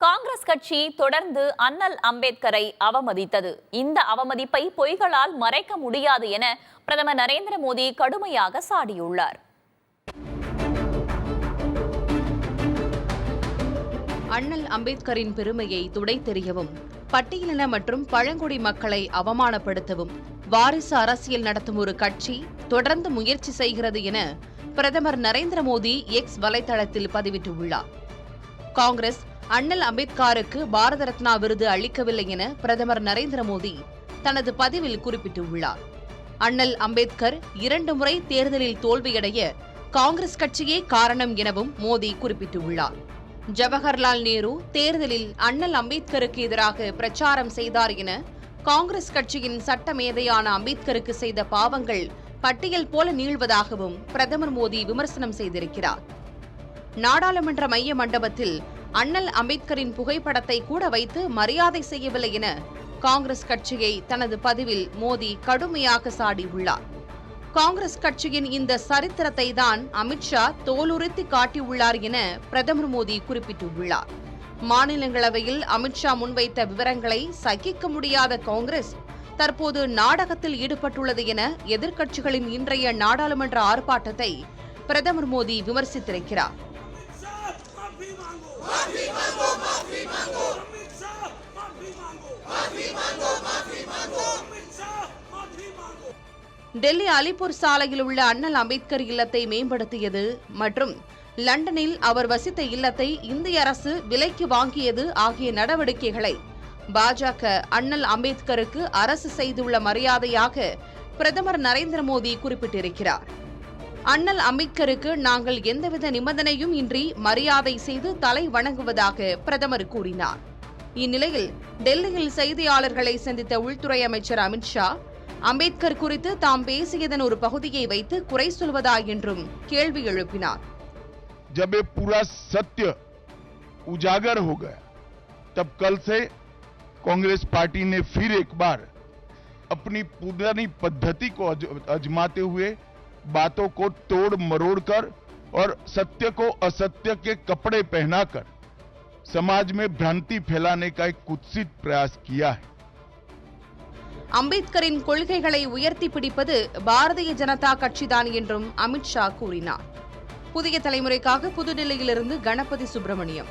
காங்கிரஸ் கட்சி தொடர்ந்து அண்ணல் அம்பேத்கரை அவமதித்தது. இந்த அவமதிப்பை பொய்களால் மறைக்க முடியாது என பிரதமர் நரேந்திர மோடி கடுமையாக சாடியுள்ளார். அண்ணல் அம்பேத்கரின் பெருமையை துடைத்தெறியவும், பட்டியலின மற்றும் பழங்குடி மக்களை அவமானப்படுத்தவும் வாரிசு அரசியல் நடத்தும் ஒரு கட்சி தொடர்ந்து முயற்சி செய்கிறது என பிரதமர் நரேந்திர மோடி எக்ஸ் வலைதளத்தில் பதிவிட்டுள்ளார். காங்கிரஸ் அண்ணல் அம்பேத்கருக்கு பாரத ரத்னா விருது அளிக்கவில்லை என பிரதமர் நரேந்திர மோடி தனது பதிவில் குறிப்பிட்டுள்ளார். அண்ணல் அம்பேத்கர் 2 முறை தேர்தலில் தோல்வியடைய காங்கிரஸ் கட்சியே காரணம் எனவும் மோடி குறிப்பிட்டுள்ளார். ஜவஹர்லால் நேரு தேர்தலில் அண்ணல் அம்பேத்கருக்கு எதிராக பிரச்சாரம் செய்தார் என காங்கிரஸ் கட்சியின் சட்ட மேதையான அம்பேத்கருக்கு செய்த பாவங்கள் பட்டியல் போல நீள்வதாகவும் பிரதமர் மோடி விமர்சனம் செய்திருக்கிறார். நாடாளுமன்ற மைய மண்டபத்தில் அண்ணல் அம்பேத்கரின் புகைப்படத்தை கூட வைத்து மரியாதை செய்யவில்லை என காங்கிரஸ் கட்சியை தனது பதிவில் மோடி கடுமையாக சாடியுள்ளார். காங்கிரஸ் கட்சியின் இந்த சரித்திரத்தை தான் அமித்ஷா தோலுரித்து காட்டியுள்ளார் என பிரதமர் மோடி குறிப்பிட்டுள்ளார். மாநிலங்களவையில் அமித்ஷா முன்வைத்த விவரங்களை சகிக்க முடியாத காங்கிரஸ் தற்போது நாடகத்தில் ஈடுபட்டுள்ளது என எதிர்க்கட்சிகளின் இன்றைய நாடாளுமன்ற ஆர்ப்பாட்டத்தை பிரதமர் மோடி விமர்சித்திருக்கிறார். டெல்லி அலிப்பூர் சாலையில் உள்ள அண்ணல் அம்பேத்கர் இல்லத்தை மேம்படுத்தியது மற்றும் லண்டனில் அவர் வசித்த இல்லத்தை இந்திய அரசு விலைக்கு வாங்கியது ஆகிய நடவடிக்கைகளை பாஜக அண்ணல் அம்பேத்கருக்கு அரசு செய்துள்ள மரியாதையாக பிரதமர் நரேந்திர மோடி குறிப்பிட்டிருக்கிறார். அண்ணல் அம்பேத்கருக்கு நாங்கள் எந்தவித நிபந்தனையும் இன்றி மரியாதை செய்து தலை வணங்குவதாக பிரதமர் கூறினார். இந்நிலையில் டெல்லியில் செய்தியாளர்களை சந்தித்த உள்துறை அமைச்சர் அமித்ஷா அம்பேத்கர் குறித்து தாம் பேசியதன் ஒரு பகுதியை வைத்து குறை சொல்வதா என்றும் கேள்வி எழுப்பினார். जब ये पूरा सत्य उजागर हो गया तब कल से कांग्रेस पार्टी ने फिर एक बार अपनी पुरानी पद्धति को आजमाते हुए बातों को तोड़ मरोड़ कर और सत्य को असत्य के कपड़े पहनाकर समाज में भ्रांति फैलाने का एक कुत्सित प्रयास किया है. அம்பேத்கரின் கொள்கைகளை உயர்த்தி பிடிப்பது பாரதிய ஜனதா கட்சிதான் என்றும் அமித்ஷா கூறினார். புதிய தலைமுறைக்காக புதுடில்லியிலிருந்து கணபதி சுப்பிரமணியம்.